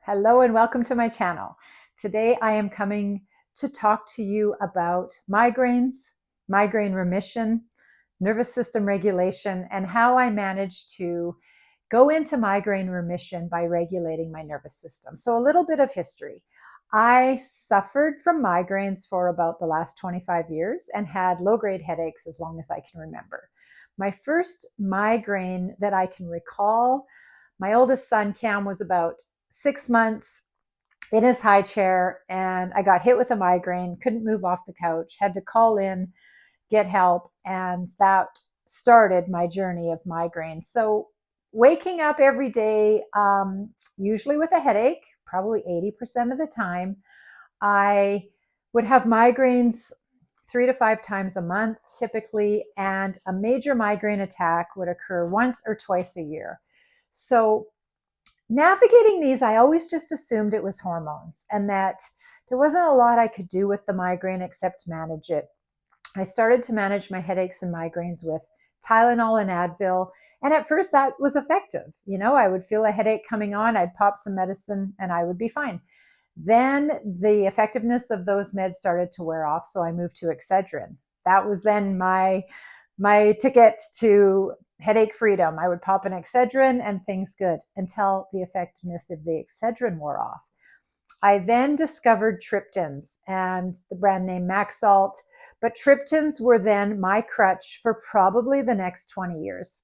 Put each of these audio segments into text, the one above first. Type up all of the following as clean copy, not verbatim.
Hello and welcome to my channel. Today I am coming to talk to you about migraines, migraine remission, nervous system regulation, and how I managed to go into migraine remission by regulating my nervous system. So a little bit of history. I suffered from migraines for about the last 25 years and had low-grade headaches as long as I can remember. My first migraine that I can recall, my oldest son, Cam, was about 6 months in his high chair, and I got hit with a migraine, couldn't move off the couch, had to call in, get help, and that started my journey of migraines. So waking up every day, usually with a headache, probably 80% of the time, I would have migraines 3 to 5 times a month typically, and a major migraine attack would occur once or twice a year. So navigating these, I always just assumed it was hormones and that there wasn't a lot I could do with the migraine except manage it. I started to manage my headaches and migraines with Tylenol and Advil. And at first that was effective. You know, I would feel a headache coming on, I'd pop some medicine and I would be fine. Then the effectiveness of those meds started to wear off. So I moved to Excedrin. That was then my ticket to headache freedom. I would pop an Excedrin and things good until the effectiveness of the Excedrin wore off. I then discovered triptans and the brand name Maxalt, but triptans were then my crutch for probably the next 20 years.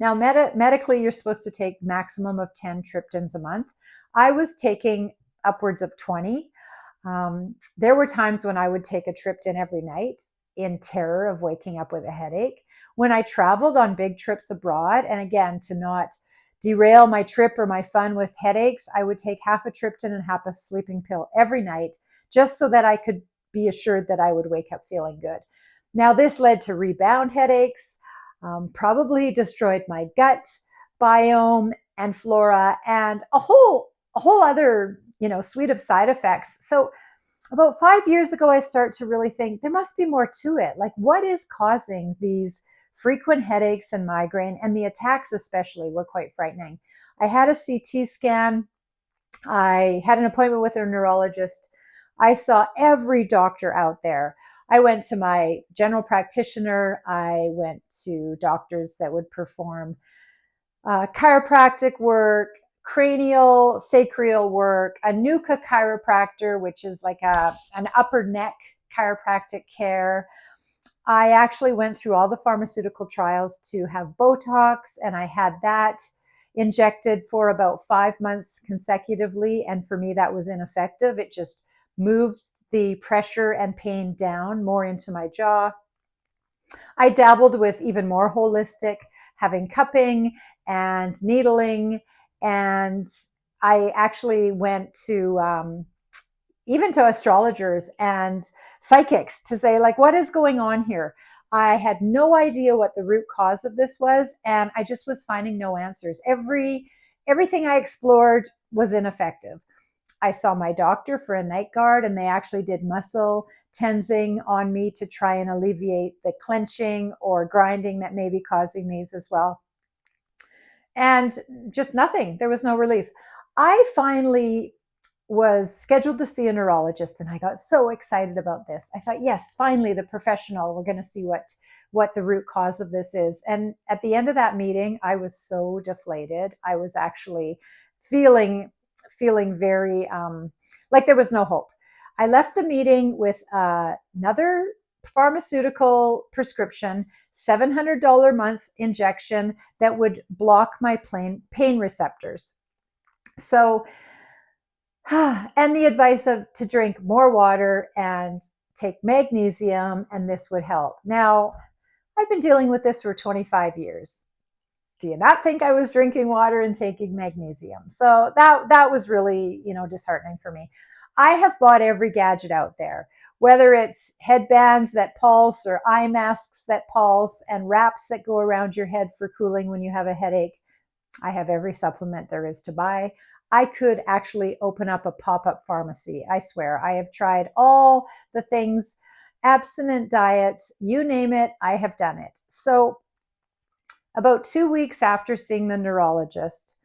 Now, medically, you're supposed to take maximum of 10 triptans a month. I was taking upwards of 20. There were times when I would take a triptan every night in terror of waking up with a headache. When I traveled on big trips abroad, and again, to not derail my trip or my fun with headaches, I would take half a triptan and half a sleeping pill every night, just so that I could be assured that I would wake up feeling good. Now, this led to rebound headaches, probably destroyed my gut biome and flora, and a whole other, suite of side effects. So about 5 years ago, I start to really think there must be more to it. Like, what is causing these frequent headaches and migraine, and the attacks especially were quite frightening. I had a CT scan. I had an appointment with a neurologist. I saw every doctor out there. I went to my general practitioner. I went to doctors that would perform chiropractic work, cranial, sacral work, a NUCA chiropractor, which is like an upper neck chiropractic care. I actually went through all the pharmaceutical trials to have Botox, and I had that injected for about 5 months consecutively. And for me, that was ineffective. It just moved the pressure and pain down more into my jaw. I dabbled with even more holistic, having cupping and needling. And I actually went to even to astrologers and psychics to say, like, what is going on here? I had no idea what the root cause of this was, and I just was finding no answers. Everything I explored was ineffective. I saw my doctor for a night guard, and they actually did muscle tensing on me to try and alleviate the clenching or grinding that may be causing these as well. And just nothing. There was no relief. I finally was scheduled to see a neurologist, and I got so excited about this. I thought, yes, finally the professional, we're going to see what the root cause of this is. And at the end of that meeting, I was so deflated. I was actually feeling very like there was no hope. I left the meeting with another pharmaceutical prescription, $700 a month injection that would block my pain receptors. So and the advice of to drink more water and take magnesium, and this would help. Now, I've been dealing with this for 25 years. Do you not think I was drinking water and taking magnesium? So that was really, disheartening for me. I have bought every gadget out there, whether it's headbands that pulse or eye masks that pulse and wraps that go around your head for cooling when you have a headache. I have every supplement there is to buy. I could actually open up a pop-up pharmacy. I swear, I have tried all the things, abstinent diets, you name it, I have done it. So about 2 weeks after seeing the neurologist,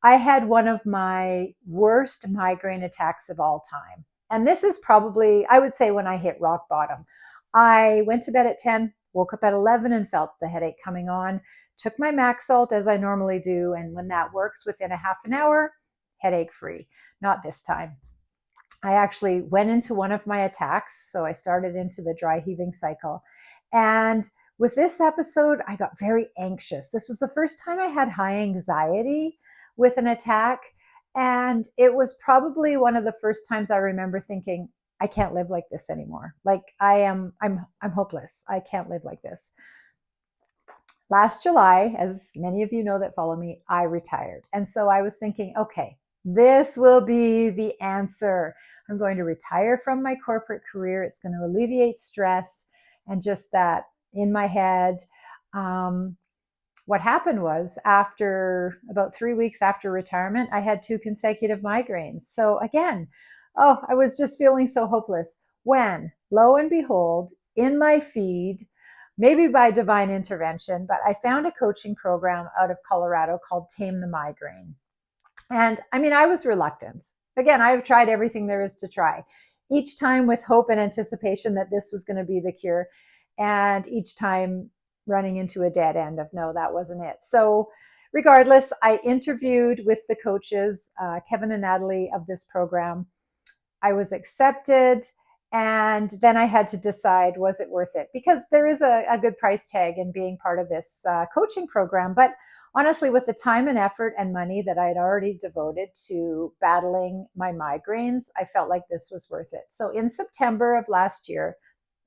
I had one of my worst migraine attacks of all time. And this is probably, I would say, when I hit rock bottom. I went to bed at 10, woke up at 11 and felt the headache coming on, took my Maxalt as I normally do. And when that works within a half an hour, headache free. Not this time. I actually went into one of my attacks. So I started into the dry heaving cycle. And with this episode, I got very anxious. This was the first time I had high anxiety with an attack. And it was probably one of the first times I remember thinking, I can't live like this anymore. Like I'm hopeless. I can't live like this. Last July, as many of you know that follow me, I retired. And so I was thinking, okay, this will be the answer. I'm going to retire from my corporate career. It's going to alleviate stress and just that in my head. What happened was after about 3 weeks after retirement, I had 2 consecutive migraines. So again, I was just feeling so hopeless when, lo and behold, in my feed, maybe by divine intervention, but I found a coaching program out of Colorado called Tame the Migraine. And I mean, I was reluctant. Again, I've tried everything there is to try, each time with hope and anticipation that this was going to be the cure. And each time running into a dead end of no, that wasn't it. So regardless, I interviewed with the coaches, Kevin and Natalie of this program. I was accepted. And then I had to decide, was it worth it? Because there is a good price tag in being part of this coaching program. But honestly, with the time and effort and money that I had already devoted to battling my migraines, I felt like this was worth it. So in September of last year,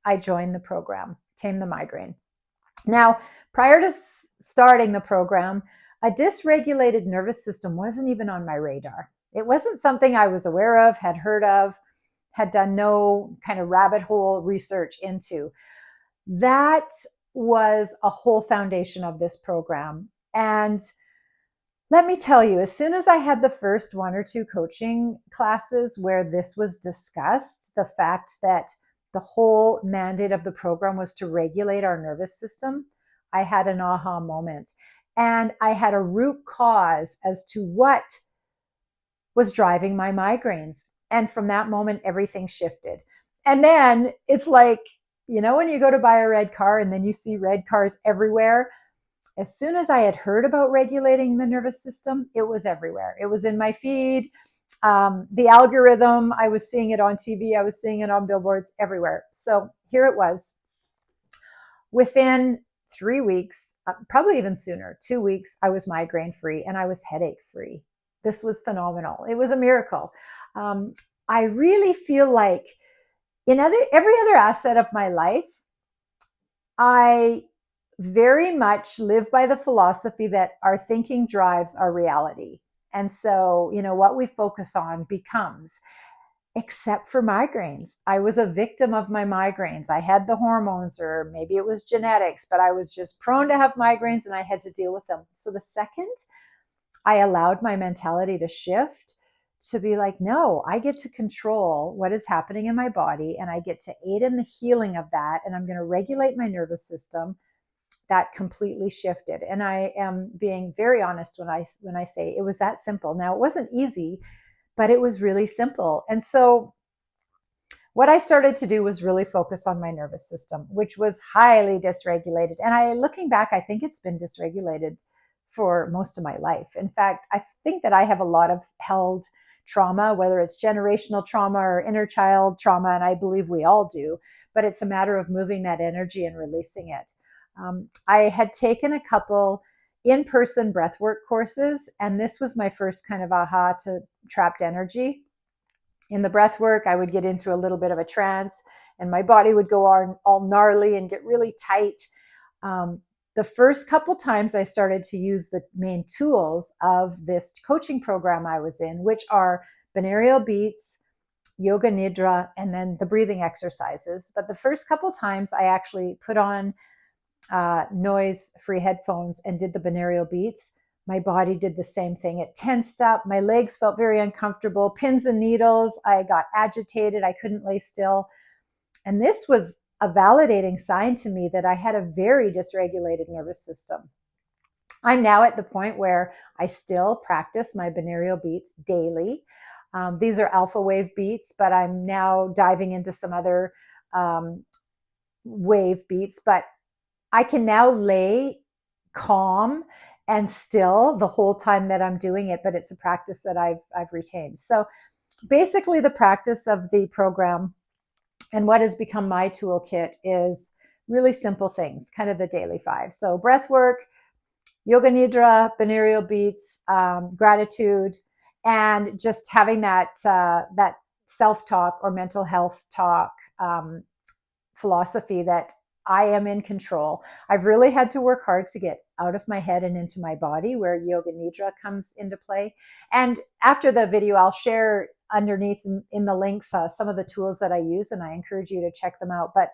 I joined the program, Tame the Migraine. Now, prior to starting the program, a dysregulated nervous system wasn't even on my radar. It wasn't something I was aware of, had heard of, had done no kind of rabbit hole research into. That was a whole foundation of this program. And let me tell you, as soon as I had the first 1 or 2 coaching classes where this was discussed, the fact that the whole mandate of the program was to regulate our nervous system, I had an aha moment. And I had a root cause as to what was driving my migraines. And from that moment, everything shifted. And then it's like, when you go to buy a red car and then you see red cars everywhere, as soon as I had heard about regulating the nervous system, it was everywhere. It was in my feed. The algorithm, I was seeing it on TV, I was seeing it on billboards everywhere. So here it was. Within 3 weeks, probably even sooner, 2 weeks, I was migraine free and I was headache free. This was phenomenal. It was a miracle. I really feel like in every other asset of my life, I very much live by the philosophy that our thinking drives our reality. And so, what we focus on becomes, except for migraines. I was a victim of my migraines. I had the hormones, or maybe it was genetics, but I was just prone to have migraines and I had to deal with them. So the second I allowed my mentality to shift to be like, no, I get to control what is happening in my body and I get to aid in the healing of that. And I'm going to regulate my nervous system. That completely shifted. And I am being very honest when I say it was that simple. Now, it wasn't easy, but it was really simple. And so what I started to do was really focus on my nervous system, which was highly dysregulated. And looking back, I think it's been dysregulated for most of my life. In fact, I think that I have a lot of held trauma, whether it's generational trauma or inner child trauma, and I believe we all do, but it's a matter of moving that energy and releasing it. I had taken a couple in-person breathwork courses, and this was my first kind of aha to trapped energy. In the breathwork, I would get into a little bit of a trance, and my body would go all gnarly and get really tight. The first couple times I started to use the main tools of this coaching program I was in, which are binaural beats, yoga nidra, and then the breathing exercises. But the first couple times I actually put on noise-free headphones and did the binaural beats. My body did the same thing. It tensed up. My legs felt very uncomfortable. Pins and needles. I got agitated. I couldn't lay still. And this was a validating sign to me that I had a very dysregulated nervous system. I'm now at the point where I still practice my binaural beats daily. These are alpha wave beats, but I'm now diving into some other um, wave beats. But I can now lay calm and still the whole time that I'm doing it, but it's a practice that I've retained. So basically, the practice of the program and what has become my toolkit is really simple things, kind of the daily five. So breath work, yoga nidra, binaural beats, gratitude, and just having that self talk or mental health talk philosophy that I am in control. I've really had to work hard to get out of my head and into my body, where yoga nidra comes into play. And after the video, I'll share underneath in the links some of the tools that I use, and I encourage you to check them out. But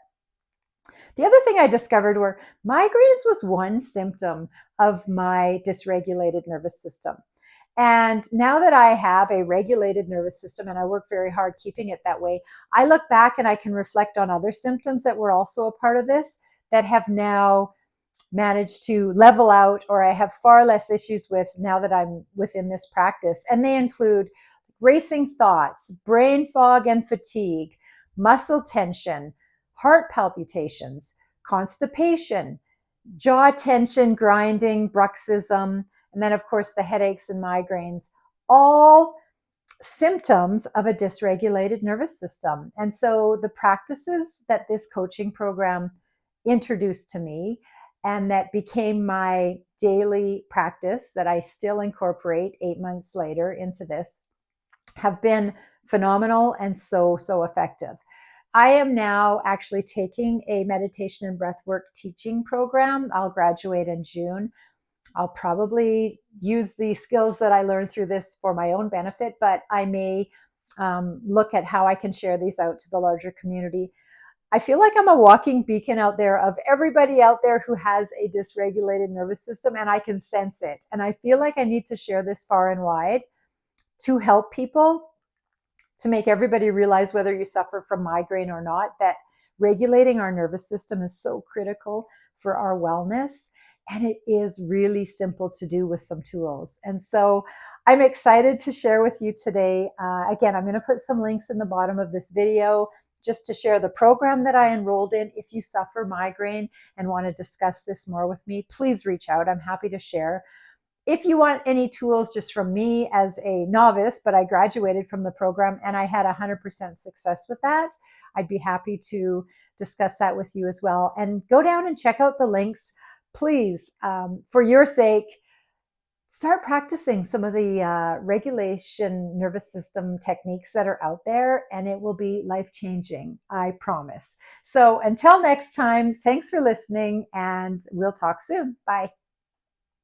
the other thing I discovered were migraines was one symptom of my dysregulated nervous system. And now that I have a regulated nervous system and I work very hard keeping it that way, I look back and I can reflect on other symptoms that were also a part of this that have now managed to level out, or I have far less issues with now that I'm within this practice. And they include racing thoughts, brain fog and fatigue, muscle tension, heart palpitations, constipation, jaw tension, grinding, bruxism, and then, of course, the headaches and migraines, all symptoms of a dysregulated nervous system. And so the practices that this coaching program introduced to me and that became my daily practice that I still incorporate 8 months later into this have been phenomenal and so effective. I am now actually taking a meditation and breathwork teaching program. I'll graduate in June. I'll probably use the skills that I learned through this for my own benefit, but I may look at how I can share these out to the larger community. I feel like I'm a walking beacon out there of everybody out there who has a dysregulated nervous system, and I can sense it. And I feel like I need to share this far and wide to help people, to make everybody realize, whether you suffer from migraine or not, that regulating our nervous system is so critical for our wellness. And it is really simple to do with some tools. And so I'm excited to share with you today. Again, I'm going to put some links in the bottom of this video just to share the program that I enrolled in. If you suffer migraine and want to discuss this more with me, please reach out. I'm happy to share. If you want any tools just from me as a novice, but I graduated from the program and I had 100% success with that, I'd be happy to discuss that with you as well. And go down and check out the links. Please, for your sake, start practicing some of the regulation nervous system techniques that are out there, and it will be life-changing, I promise. So until next time, thanks for listening, and we'll talk soon. Bye.